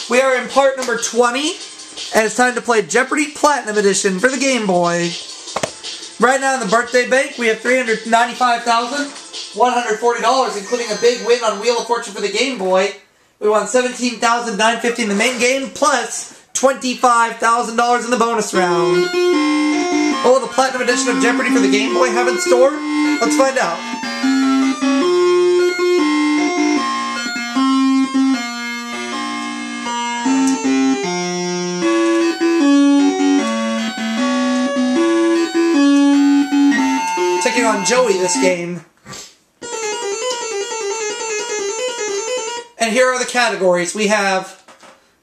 We are in part number 20, and it's time to play Jeopardy! Platinum Edition for the Game Boy. Right now in the birthday bank, we have $395,140, including a big win on Wheel of Fortune for the Game Boy. We won $17,950 in the main game, plus $25,000 in the bonus round. What will the Platinum Edition of Jeopardy! For the Game Boy have in store? Let's find out. Taking on Joey this game. And here are the categories. We have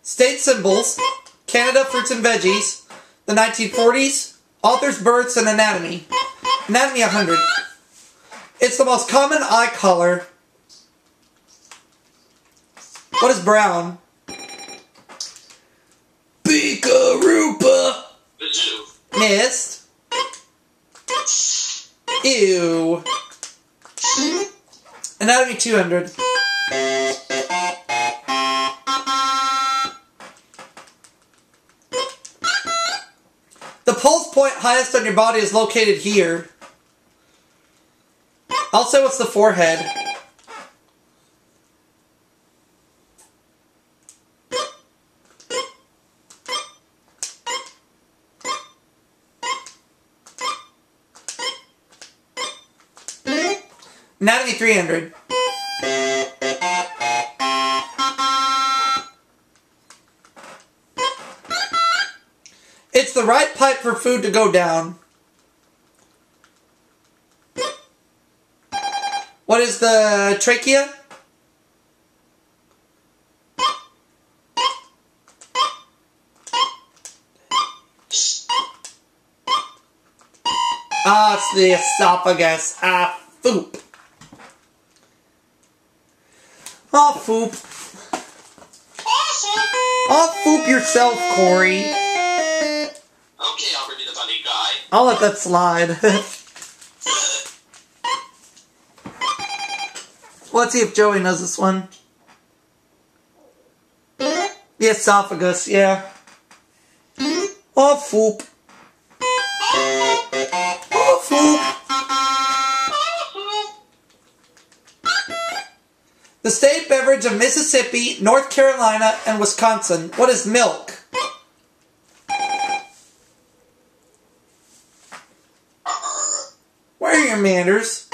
state symbols, Canada fruits and veggies, the 1940s, authors' births, and anatomy. Anatomy 100. It's the most common eye color. What is brown? Beakaroopa. Missed. Ew. Anatomy 200. The pulse point highest on your body is located here. I'll say what's the forehead. Anatomy 300. It's the right pipe for food to go down. What is the trachea? Ah, it's the esophagus. Ah, foop. Oh, foop. Oh, foop yourself, Corey. Okay, I'll be the funny guy. I'll let that slide. Let's see if Joey knows this one. The esophagus, yeah. Oh, foop. Oh, foop. The state beverage of Mississippi, North Carolina, and Wisconsin. What is milk? Where are your manners?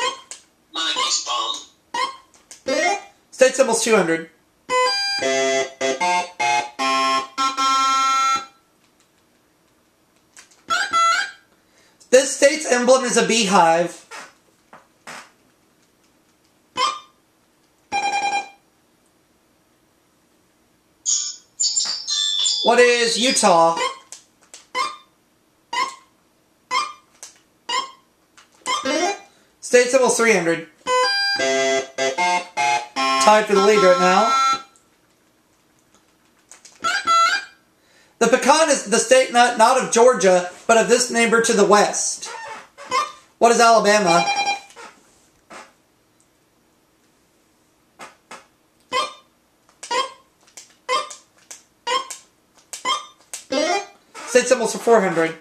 Monkey's bum. State symbols 200. This state's emblem is a beehive. What is Utah? State symbol 300. Tied for the lead right now. The pecan is the state nut not of Georgia, but of this neighbor to the west. What is Alabama? State symbols for 400.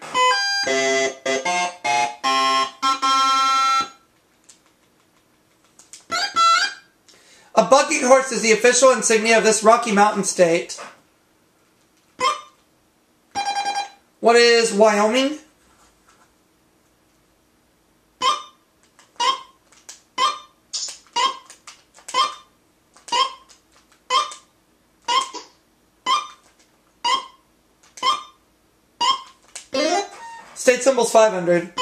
A bucking horse is the official insignia of this Rocky Mountain state. What is Wyoming? State symbols 500.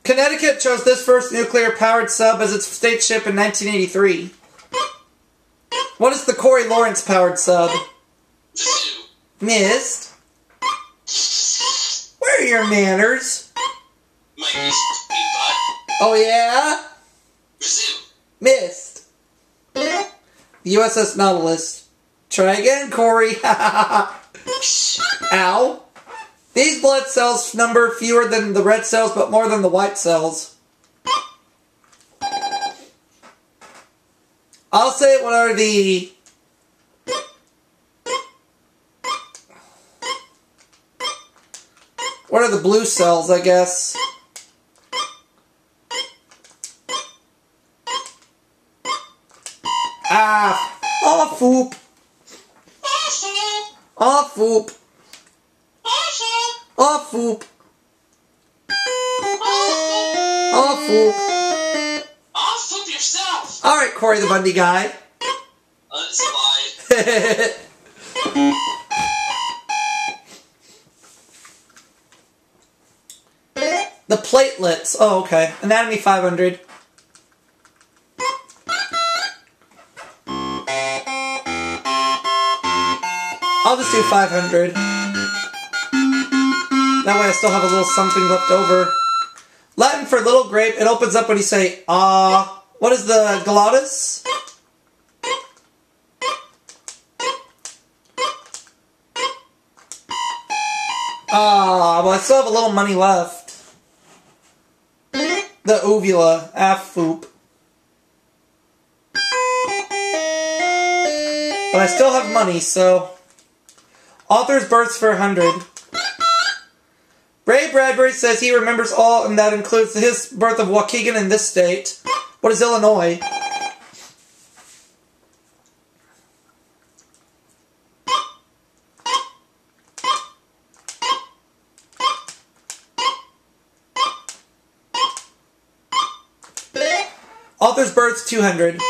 Connecticut chose this first nuclear-powered sub as its state ship in 1983. What is the Corey Lawrence-powered sub? Missed. Where are your manners? Oh yeah? Missed. The USS Nautilus. Try again, Corey. Ow. These blood cells number fewer than the red cells, but more than the white cells. I'll say what are the... What are the blue cells, I guess? Ah! Oh, foop! Oh, foop! Oh, foop! Oh, foop! Oh, foop yourself! Alright, Corey the Bundy guy. It's a lie. The platelets. Oh, okay. Anatomy 500. I'll just do 500. That way I still have a little something left over. Latin for little grape. It opens up when you say, ah. What is the glottis? Ah, well I still have a little money left. The uvula. Ah, foop. But I still have money, so... Author's births for 100. Ray Bradbury says he remembers all, and that includes his birth of Waukegan in this state. What is Illinois? Author's births 200.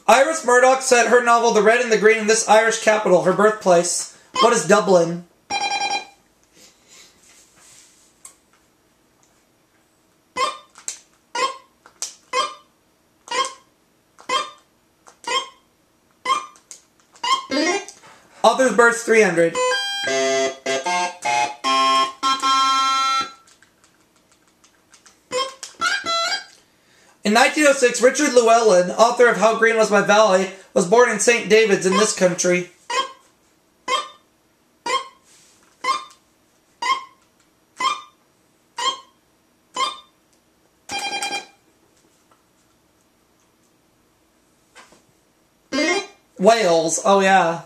Iris Murdoch set her novel The Red and the Green in this Irish capital, her birthplace. What is Dublin? Author's births 300. In 1906, Richard Llewellyn, author of How Green Was My Valley, was born in St. David's in this country. Wales, oh yeah.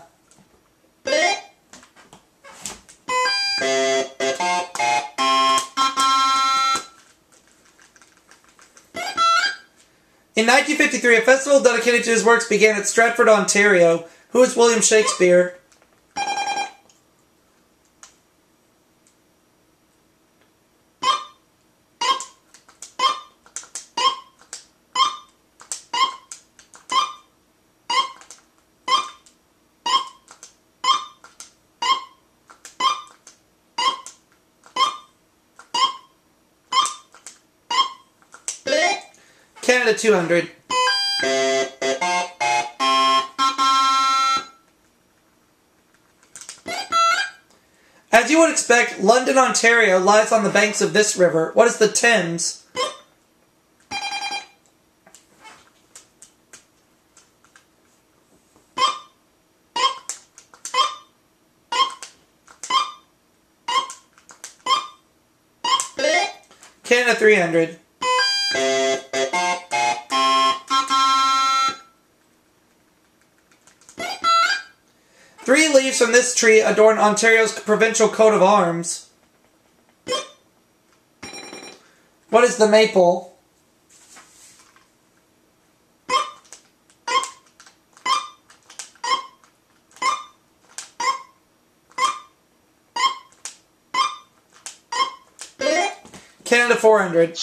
In 1953, a festival dedicated to his works began at Stratford, Ontario. Who is William Shakespeare? Canada 200. As you would expect, London, Ontario lies on the banks of this river. What is the Thames? Canada 300. Three leaves from this tree adorn Ontario's provincial coat of arms. What is the maple? Canada 400.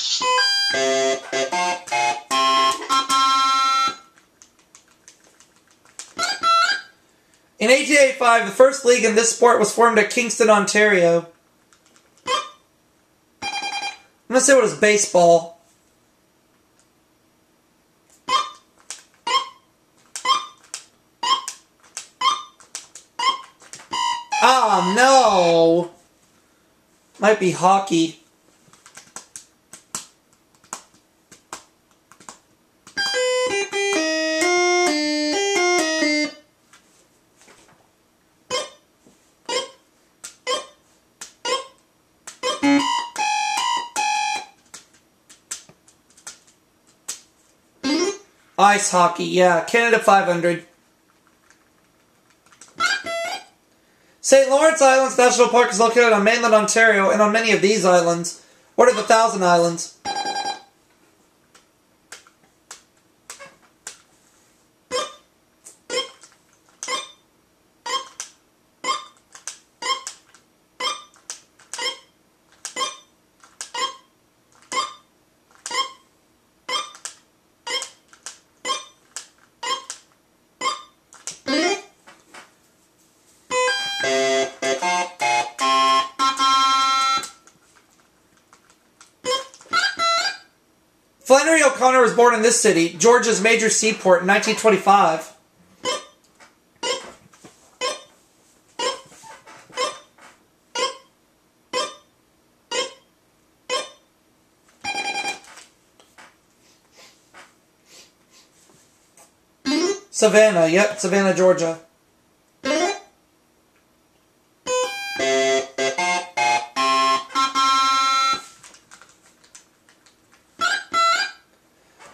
In 1885, the first league in this sport was formed at Kingston, Ontario. I'm going to say what is baseball. Ah, no! Might be hockey. Ice hockey, yeah. Canada 500. St. Lawrence Islands National Park is located on mainland Ontario and on many of these islands. What are the Thousand Islands? Flannery O'Connor was born in this city, Georgia's major seaport, in 1925. Savannah, yep, Savannah, Georgia.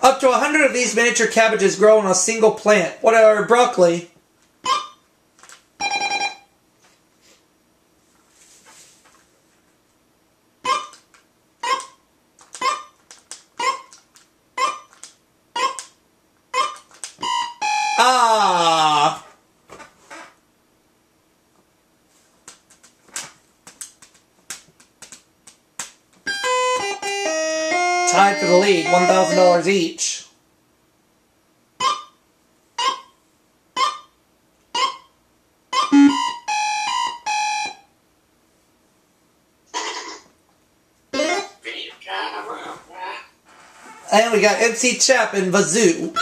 Up to 100 of these miniature cabbages grow on a single plant. What are broccoli? Ah! Tied for the lead, $1,000 each. And we got MC Chap and Vazoo.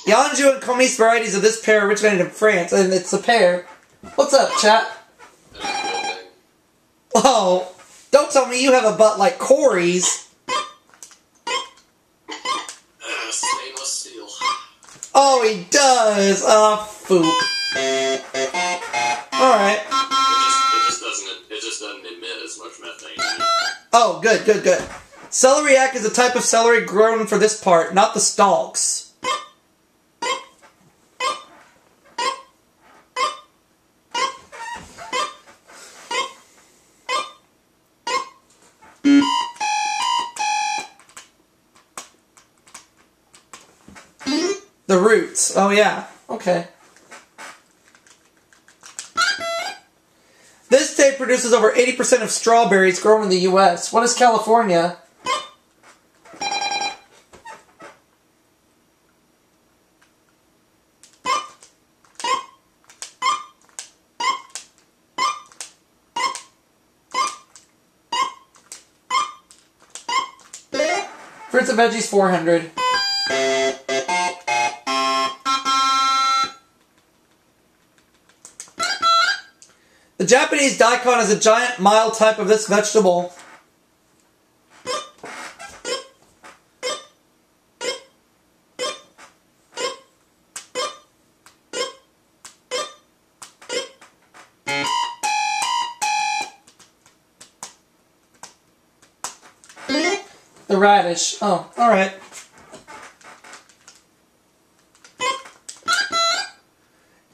The Anjou and Comice varieties of this pear originated in France, and it's a pear. What's up, Chap? Whoa! Don't tell me you have a butt like Corey's. Stainless steel. Oh, he does! Foop. Alright. It just doesn't emit as much methane. Oh, good, good, good. Celeriac is a type of celery grown for this part, not the stalks. The roots. Oh, yeah. Okay. This state produces over 80% of strawberries grown in the U.S. What is California? Fruits and veggies, 400. The Japanese daikon is a giant, mild type of this vegetable. The radish. Oh, alright.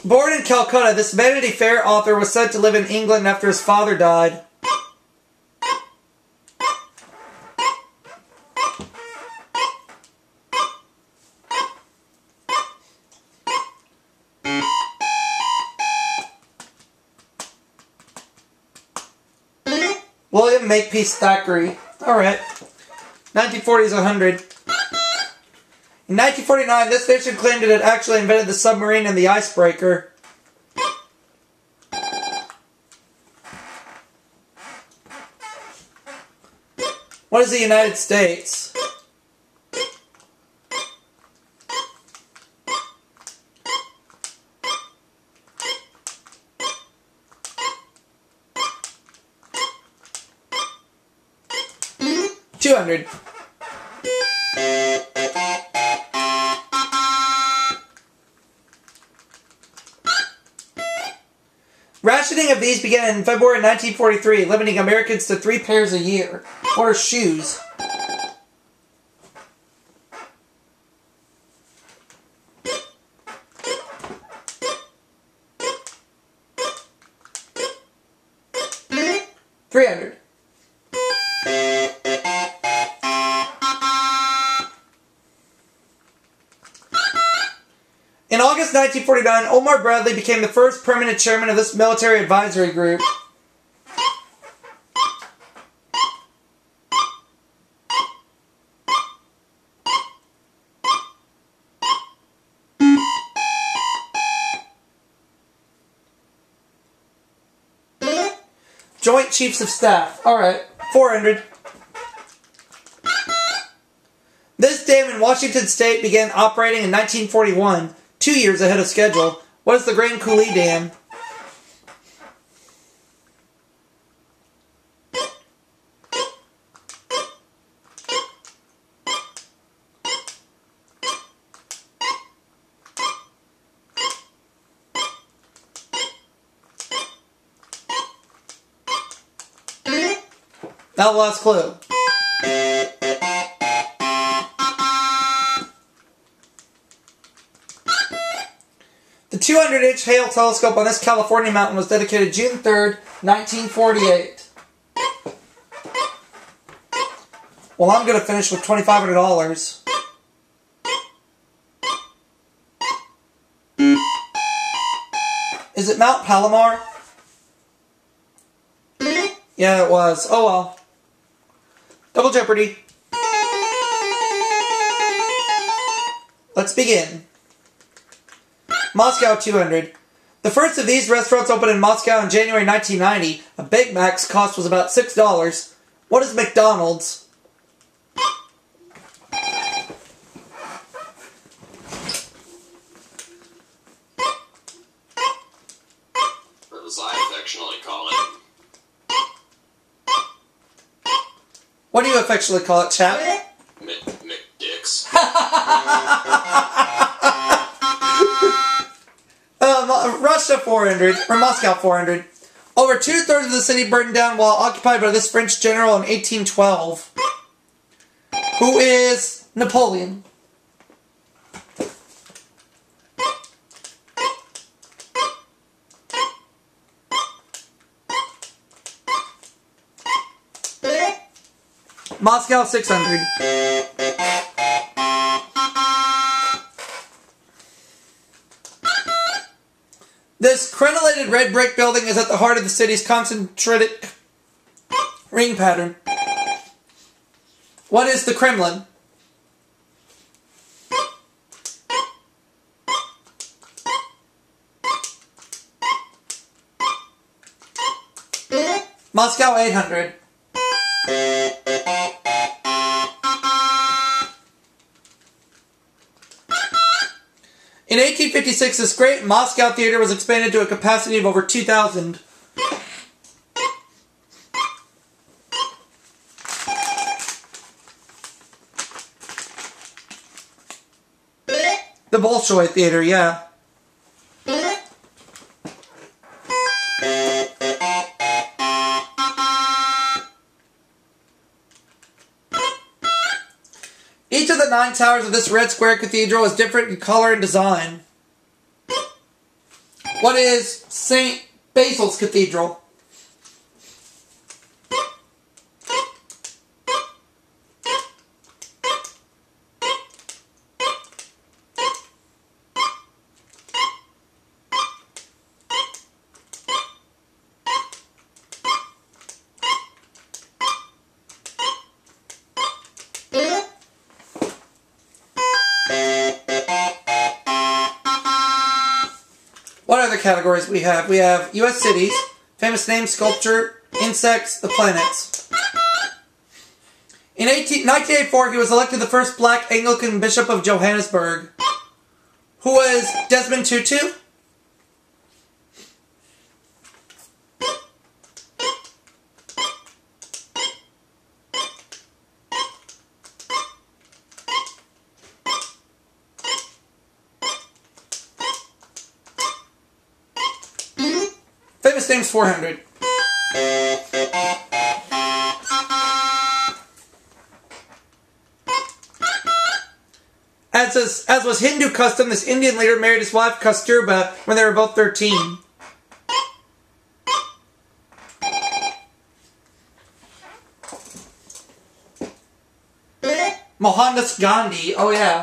Born in Calcutta, this Vanity Fair author was said to live in England after his father died. William Makepeace Thackeray. Alright. 1940 is 100. In 1949, this nation claimed it had actually invented the submarine and the icebreaker. What is the United States? $200. Rationing of these began in February 1943, limiting Americans to 3 pairs a year. What are shoes? 300. In August 1949, Omar Bradley became the first permanent chairman of this military advisory group. Joint Chiefs of Staff. Alright, 400. This dam in Washington State began operating in 1941, 2 years ahead of schedule. What is the Grand Coulee Dam? Now the last clue. The 200-inch Hale telescope on this California mountain was dedicated June 3rd, 1948. Well, I'm going to finish with $2,500. Is it Mount Palomar? Yeah, it was. Oh well. Double Jeopardy. Let's begin. Moscow 200. The first of these restaurants opened in Moscow in January 1990. A Big Mac's cost was about $6. What is McDonald's? Or as I affectionately call it. What do you affectionately call it, chap? McDicks. Russia 400, or Moscow 400. Over 2/3 of the city burned down while occupied by this French general in 1812. Who is Napoleon? Moscow 600. This crenellated red brick building is at the heart of the city's concentric ring pattern. What is the Kremlin? Moscow 800. In 1856, this great Moscow theater was expanded to a capacity of over 2,000. The Bolshoi Theater, yeah. Each of the 9 towers of this red square cathedral is different in color and design. What is St. Basil's Cathedral? What other categories we have? We have U.S. cities, famous names, sculpture, insects, the planets. In 1984, he was elected the first black Anglican Bishop of Johannesburg. Who was Desmond Tutu? Famous names 400. As was Hindu custom, this Indian leader married his wife Kasturba when they were both 13. Mohandas Gandhi. Oh, yeah.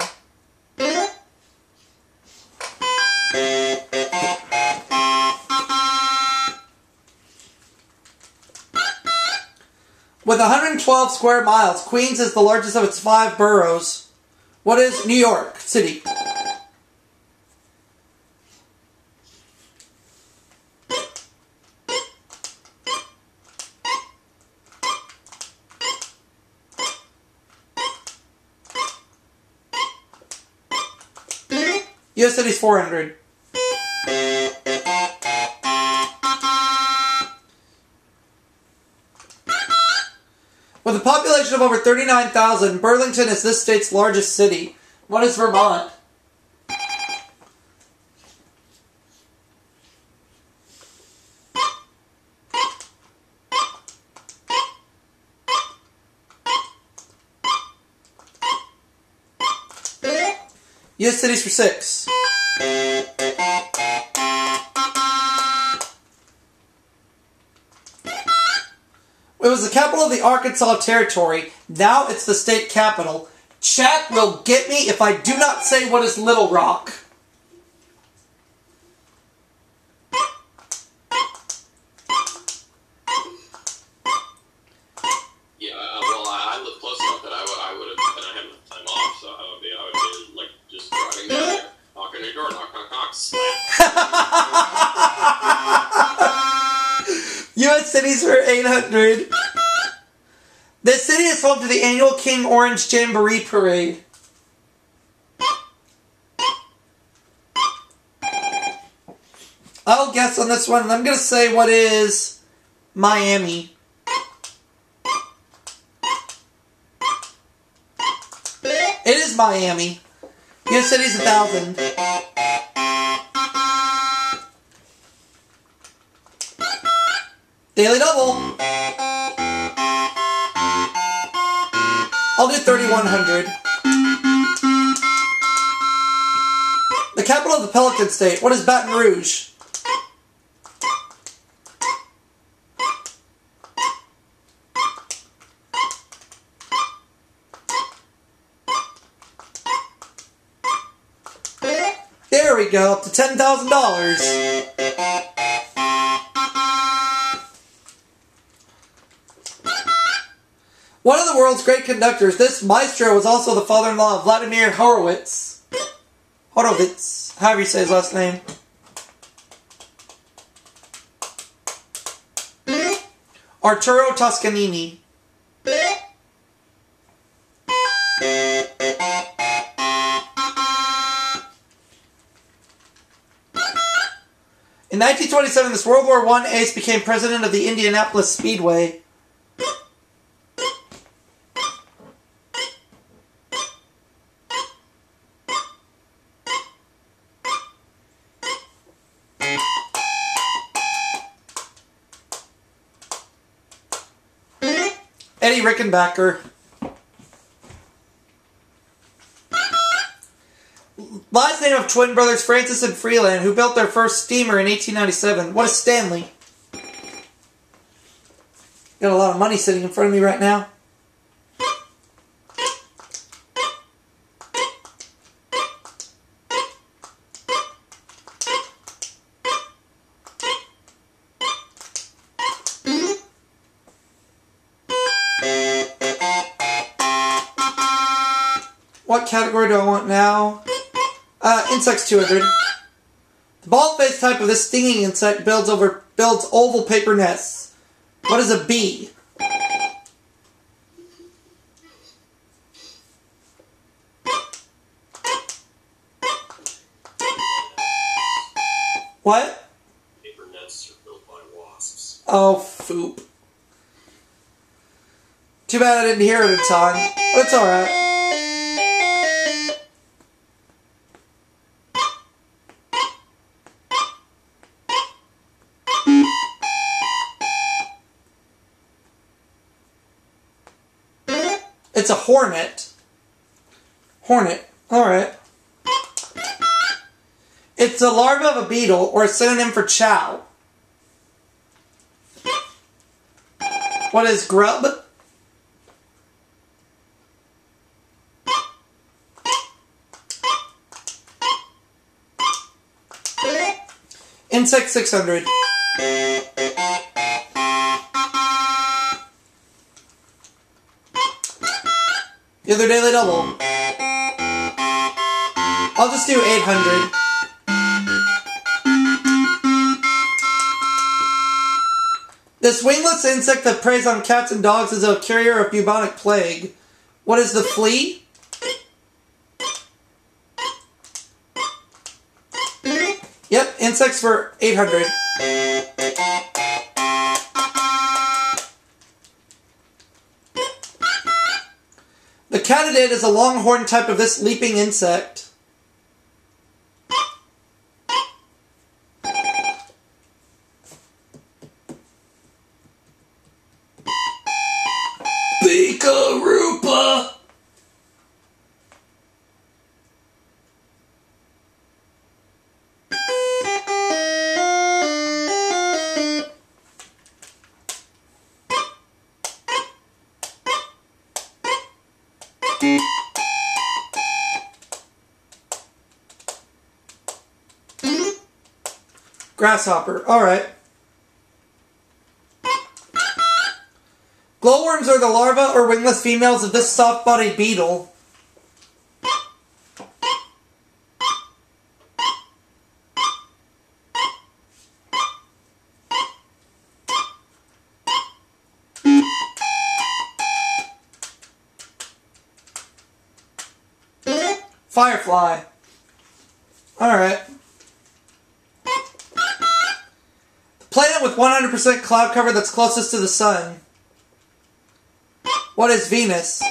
With 112 square miles, Queens is the largest of its 5 boroughs. What is New York City? U.S. city's 400. With a population of over 39,000, Burlington is this state's largest city. What is Vermont? U.S. cities for 6. It was the capital of the Arkansas Territory. Now it's the state capital. Chat will get me if I do not say what is Little Rock. Yeah, well, I live close enough that I would have, and I have enough time off, so I would be like just driving down there, knocking on your door, knock, knock, knock, slam. U.S. cities for 800. This city is home to the annual King Orange Jamboree Parade. I'll guess on this one. I'm going to say what is Miami. It is Miami. U.S. city's 1,000. Daily double. I'll do 3,100. The capital of the Pelican State. What is Baton Rouge? There we go, up to $10,000. One of the world's great conductors, this maestro was also the father-in-law of Vladimir Horowitz. Horowitz, however you say his last name. Arturo Toscanini. In 1927, this World War I ace became president of the Indianapolis Speedway. Eddie Rickenbacker. Last name of twin brothers Francis and Freeland, who built their first steamer in 1897. What is Stanley? Got a lot of money sitting in front of me right now. What category do I want now? Insects 200. The ball-faced type of this stinging insect builds oval paper nests. What is a bee? What? Paper nests are built by wasps. Oh, foop. Too bad I didn't hear it in time, but it's alright. It's a hornet. Hornet. Alright. It's a larva of a beetle, or a synonym for chow. What is grub? Insect 600. The other daily double. I'll just do 800. This wingless insect that preys on cats and dogs is a carrier of bubonic plague. What is the flea? Yep, insects for 800. The katydid is a longhorn type of this leaping insect. Bikarupa! Grasshopper. Alright. Glowworms are the larvae or wingless females of this soft-bodied beetle. Firefly. Alright. Planet with 100% cloud cover that's closest to the sun. What is Venus?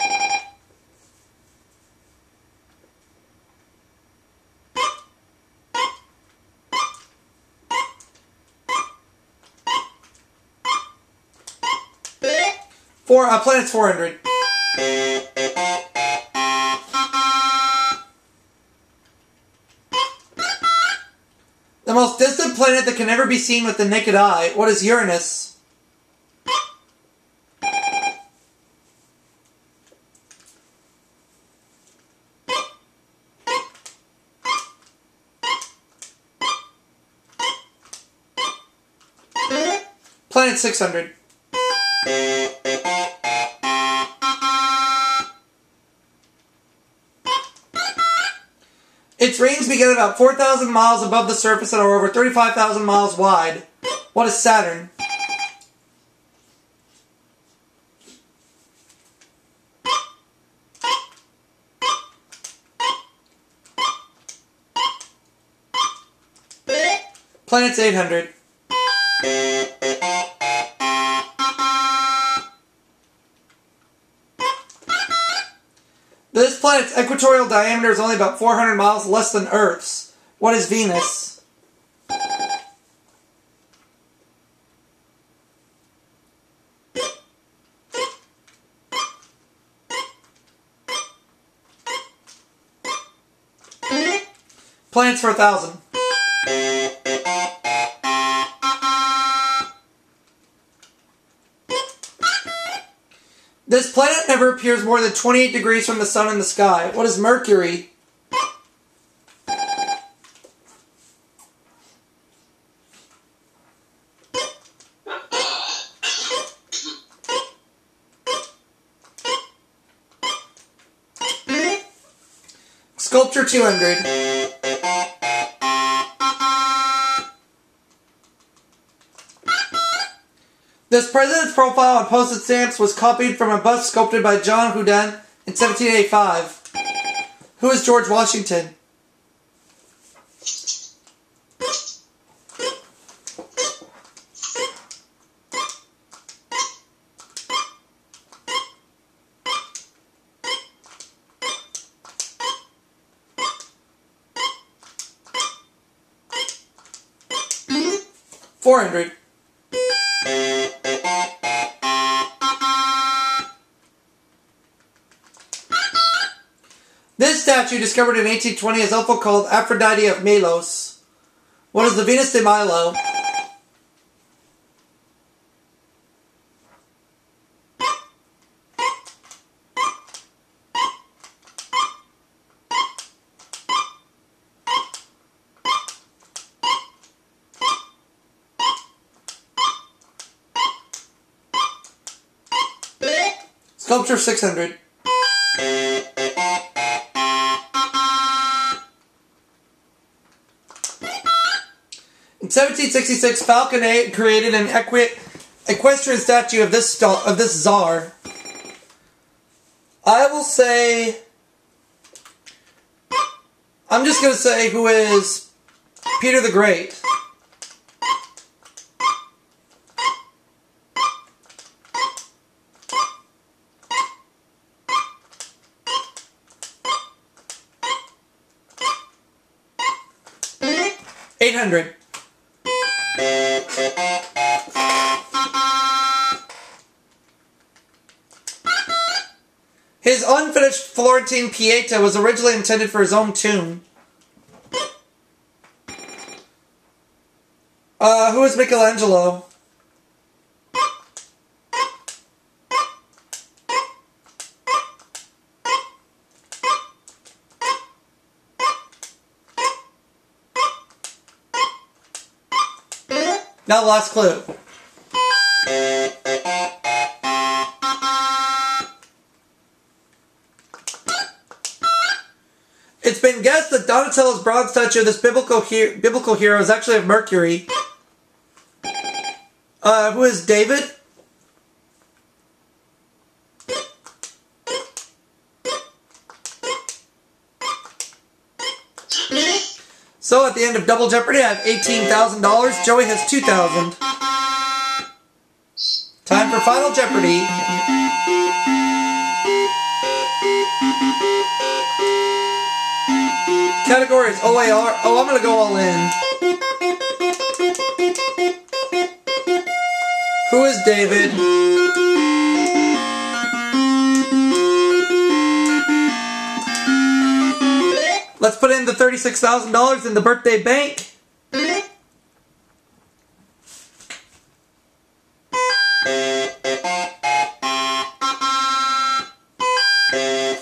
Planet's 400. The most distant planet that can never be seen with the naked eye. What is Uranus? Planet 600. Its rings begin about 4,000 miles above the surface and are over 35,000 miles wide. What is Saturn? Planet's 800. This planet's equatorial diameter is only about 400 miles less than Earth's. What is Venus? Planets for 1,000. This planet never appears more than 28 degrees from the sun in the sky. What is Mercury? Sculpture 200. This president's profile on postage stamps was copied from a bust sculpted by John Houdin in 1785. Who is George Washington? $400. This statue, discovered in 1820, is also called Aphrodite of Melos. What is the Venus de Milo? Sculpture 600. In 1766, Falcon created an equestrian statue of this czar. I will say, I'm just going to say who is Peter the Great. $800. His unfinished Florentine Pieta was originally intended for his own tomb. Who is Michelangelo? Now the last clue. It's been guessed that Donatello's bronze statue of this biblical hero is actually of Mercury. Who is David? So at the end of Double Jeopardy, I have $18,000. Joey has $2,000. Time for Final Jeopardy. Category is OAR. Oh, I'm going to go all in. Who is David? Let's put in the $36,000 in the birthday bank.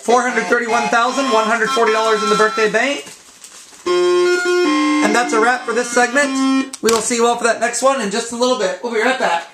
$431,140 in the birthday bank. And that's a wrap for this segment. We will see you all for that next one in just a little bit. We'll be right back.